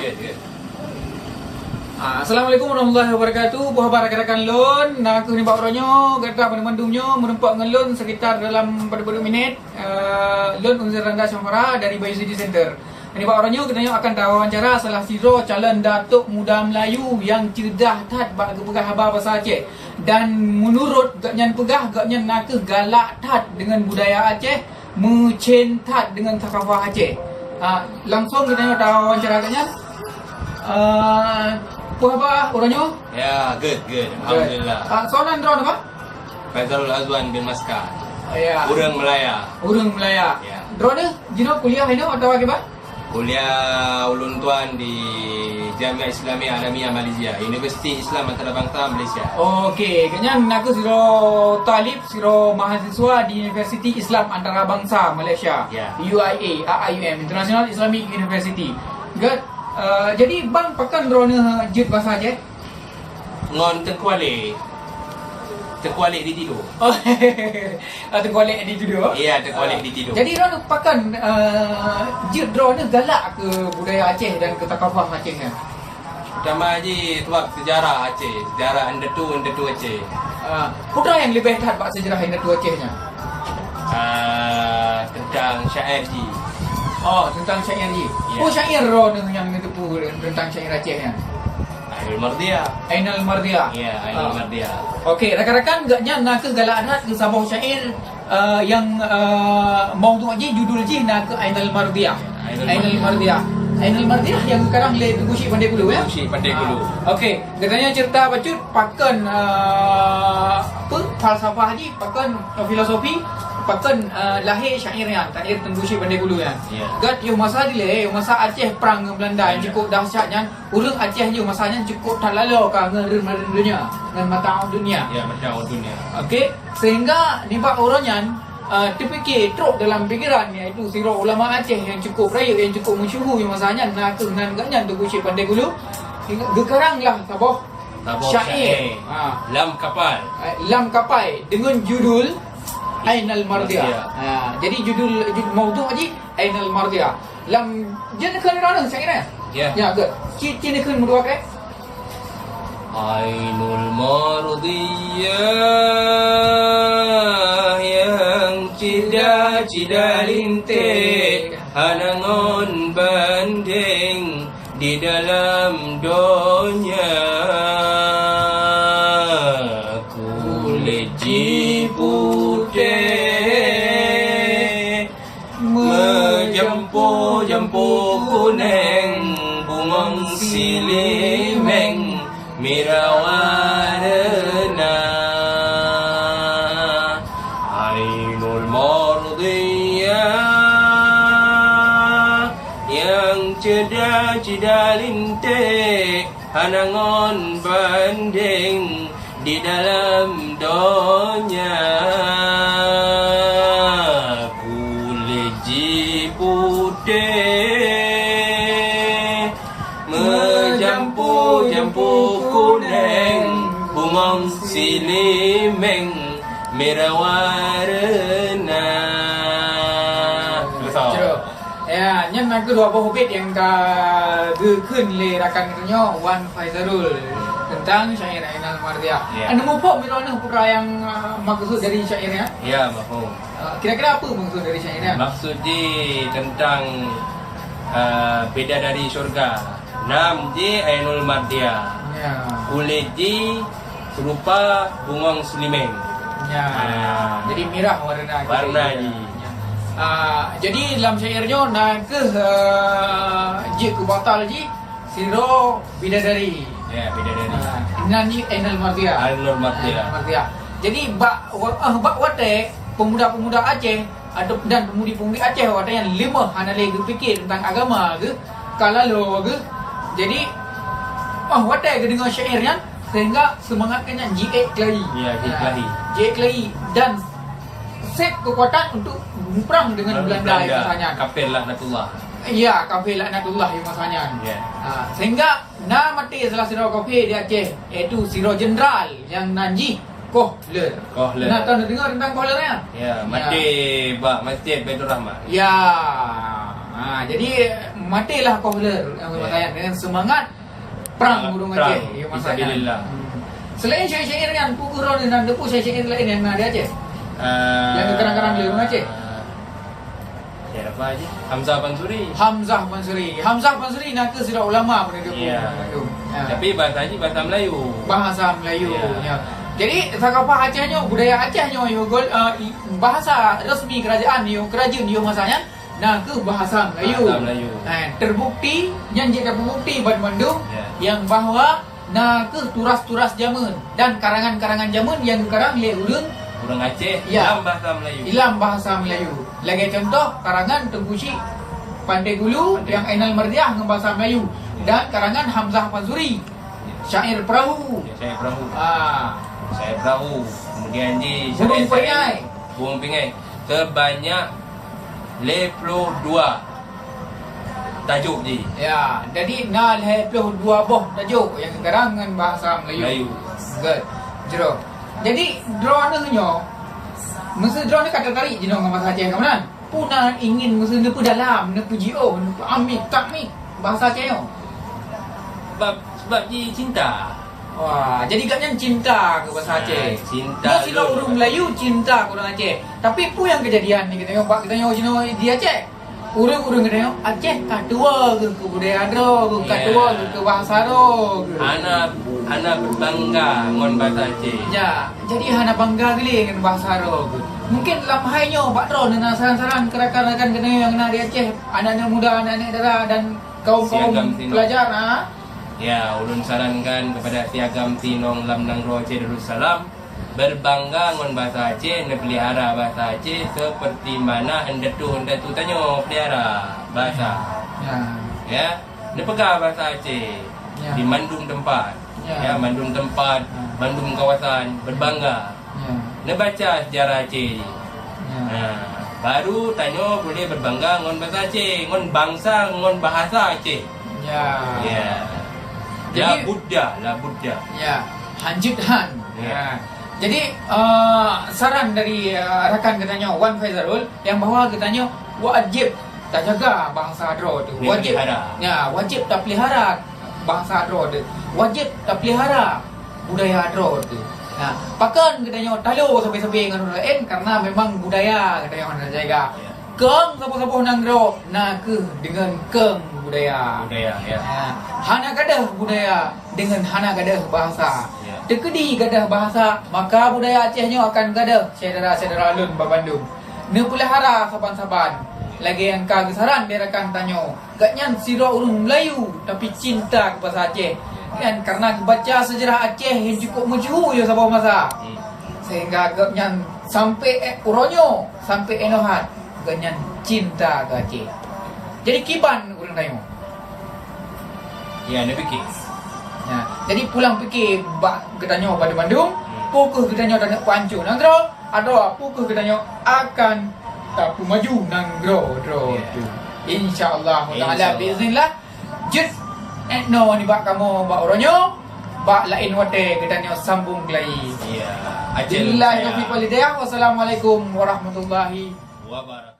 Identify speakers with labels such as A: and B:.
A: Good.
B: Assalamualaikum warahmatullahi wabarakatuh. Buah rakan-rakan lon, nak ni bawa ronyo, gata mandumnyo menumpak ngelon sekitar dalam pada 20 minit. Lon Unzir Randa Syamara dari Bayu City Center. Ini bawa ronyo kita akan wawancara salah siro calon Datuk Muda Melayu yang cerdah tat bak pegah habar bahasa Aceh. Dan menurut gaknyan pegah, gaknyan nak galak tat dengan budaya Aceh, mencintat dengan thakafah Aceh. Langsung kita wawancara gaknyan. Puas apa orangnya?
A: Ya, good. Alhamdulillah.
B: Soalan drone apa?
A: Faizalul Azwan bin Maskar.
B: Ya.
A: Urang Melaya.
B: Ya. Drone jino kuliah ini atau apa?
A: Kuliah ulun tuan di Jamiah Islamiyah Alamiah Malaysia, Universiti Islam Antarabangsa Malaysia.
B: Okey, kanya aku siro talib, siro mahasiswa di Universiti Islam Antarabangsa Malaysia.
A: Ya.
B: UIA, AIUM, International Islamic University. Good. Jadi bang pakan drone jit bahasa Aceh?
A: Ngon Tengkualek di tidur.
B: Oh, Tengkualek di tidur.
A: Ya, Tengkualek di tidur.
B: Jadi drone pakan jit drone galak ke budaya Aceh dan ke thakafah Aceh kan?
A: Pertama je tuak sejarah Aceh, sejarah endetu Aceh.
B: Putra yang lebih tahat bak sejarah endetu Acehnya.
A: Tentang syair ji.
B: Oh, tentang syair ji.
A: Ya.
B: Oh, syair drone yang ditepu tentang syair Acehnya.
A: Ainul Mardia.
B: Ainul Mardia.
A: Ya, Ainul Mardia.
B: Okey, rakan-rakan gaknya nak ke galak adat ke sabah syair yang mau tu aja judul je nak ke Ainul Mardia. Ainul Mardia. Ainul Mardia yang sekarang le Gusi Pandai Kulu ya.
A: Gusi Pandai Kulu.
B: Okey, katanya cerita bacut pakan apa falsafah je, pakan filosofi, pakan lahir syairnya, syair Tenggusi Pandai Kulu ya. Gat yo masa dile, masa Aceh perang dengan Belanda yang cukup dahsyatnya. Urang Aceh je masanya cukup tak lalu ka ngeren dunia, dengan mata dunia.
A: Ya, mata dunia.
B: Okey, sehingga ni bak orangnya terfikir teruk dalam fikiran iaitu siro ulama Aceh yang cukup raya, yang cukup masyhur yang masanya nak dengan gaknya Tenggusi Pandai Kulu. Gekaranglah sabah syair.
A: Lam
B: Kapal dengan judul Ainul Mardia. Jadi judul maudhu aja Ainul Mardia. Lam jenis kerana syairnya. Ya, ke. Cina kan berdua ke?
A: Ainul Mardia yang cida lintik hanangon banding di dalam dunia kulit putih menjampu kuning bungong silimeng mirawarna Ainul Mardia yang ceda lintik hanangon banding di dalam dunia kulit putih menjampu kuning bungong silimeng mirawarna.
B: Ya, nyen nak dua hobit yang keun le rakan katanya Wan Faizalul tentang syair Ainul Mardia. Anda mau mirona putra yang maksud dari syairnya?
A: Ya, mahu.
B: Kira-kira apa maksud dari syairnya?
A: Maksud dia tentang beda dari syurga. Nam je Ainul Mardia.
B: Ya.
A: Kulit je serupa bungong selimeng.
B: Ya. Jadi merah warna
A: je.
B: Jadi dalam syairnya nak ke je ke batal je siro bidadari.
A: Ya, bidadari.
B: Nanti Ainul Mardia.
A: Ainul Mardia.
B: Jadi bak wate pemuda-pemuda Aceh dan pemudi-pemudi Aceh wate yang lima hanale fikir tentang agama ke kalau ke. Jadi wate ke dengan syairnya sehingga semangatnya JA Kelahi.
A: Ya,
B: JA Kelahi dan set kekuatan untuk perang dengan Belanda masanya.
A: Kafir laknatullah.
B: Ya, kafir laknatullah masanya.
A: Ya.
B: Sehingga mati salah siro kafir di Aceh iaitu siro jenderal yang Nanji Kohler. Nak tahu dengar tentang Kohlernya?
A: Ya, mati bak Masjid Baitur Rahman.
B: Ya. Jadi matilah Kohler dengan semangat perang burung Aceh. Ya,
A: Alhamdulillah.
B: Selain syair-syair kan, pukuran dan depu syair-syair lain yang ada Aceh. Yang kerang-kerang di rumah Aceh.
A: Syair apa aja? Hamzah Pansuri.
B: Hamzah Pansuri nak ke sirah ulama pada depu.
A: Ya. Tapi bahasanya bahasa Melayu.
B: Bahasa Melayu.
A: Ya.
B: Jadi thakafah Acehnya, budaya Acehnya bahasa resmi kerajaan masanya nak ke bahasa Melayu.
A: Bahasa Melayu.
B: Terbukti yang jadi bukti Bandung yang bahawa nak ke turas-turas zaman dan karangan-karangan zaman yang dikarang oleh
A: Urang Aceh
B: Ya.
A: dalam bahasa Melayu.
B: dalam bahasa Melayu. Lagi contoh karangan Tengku Syek Pandai Gulu yang Ainal Mardiah dengan bahasa Melayu dan karangan Hamzah Pansuri syair perahu.
A: Syair perahu.
B: Ah,
A: Syair perahu. Kemudian di
B: Burung Pengai.
A: Burung Pengai. Sebanyak 52 tajuk je.
B: Ya, jadi nal 22 boh tajuk yang karangan bahasa Melayu. Good. Jero. Jadi draw nya mesti draw ni kata tarik je dengan bahasa Aceh kan? Puna ingin mesti nepu dalam, nepu jio, nepu amik tak mik bahasa Aceh yo.
A: Sebab dia cinta.
B: Wah, jadi katnya cinta ke bahasa Aceh.
A: Cinta.
B: Mesti lah orang Melayu cinta ke orang Aceh. Tapi pu yang kejadian ni kita tengok pak kita tengok Cina di Aceh. Orang-orang kita tengok Aceh katua ke budaya ro, ke katua ke bahasa ro.
A: Ana berbangga ngon bahasa Aceh.
B: Ya, jadi hana bangga geli dengan bahasa ro. Mungkin dalam hainyo Pak Ro dengan saran-saran kerakan-rakan kena yang kena di Aceh, anak-anak muda, anak-anak dara dan kaum-kaum pelajar
A: Ya, ulun sarankan kepada Piagam Tinong Lam Nangro Aceh Darussalam berbangga ngon bahasa Aceh, ne pelihara bahasa Aceh seperti mana hendetu tanya pelihara bahasa. Ya, ne pegang bahasa Aceh di mandum tempat. Ya, mandum tempat, mandum kawasan berbangga. Ne baca sejarah Aceh. Baru tanya boleh berbangga ngon bahasa Aceh, ngon bangsa, ngon bahasa Aceh. Ya. La Buddha.
B: Ya, Hanjit Han.
A: Ya.
B: Jadi saran dari rakan katanya Wan Faizarul yang bahawa katanya wajib tak jaga bahasa Adro tu. Wajib. Ya, wajib tak pelihara bahasa Adro tu. Wajib tak pelihara budaya Adro tu. Nah, pakan katanya talo sampai-sampai dengan orang lain karena memang budaya katanya orang jaga. Keng siapa-siapa nang Adro nak ke dengan keng budaya.
A: Ya.
B: Hana gadah budaya dengan hana gadah bahasa.
A: Ya.
B: Tekedi gadah bahasa, maka budaya Acehnya akan gadah saudara-saudara alun Bandung. Ne pelihara saban-saban. Lagi yang kagesaran dia rakan tanyo. Gatnya sira urung Melayu tapi cinta ke bahasa Aceh. Kan karena baca sejarah Aceh yang cukup maju ya sabah masa. Sehingga gatnya sampai uronyo, sampai enohat gatnya cinta ke Aceh. Jadi kiban urang tanyo.
A: Ya, ne fikir.
B: Ya, jadi pulang fikir katanya pada Bandung, pukul katanya tak nak pancu nanggro, ada pukul katanya akan tak maju nanggro tu. Insya-Allah taala biiznillah. Jut no ni bak kamu bak oronyo, bak lain wate katanya sambung lagi.
A: Ya.
B: Billahi taufiq wal hidayah. Wassalamualaikum warahmatullahi
A: wabarakatuh.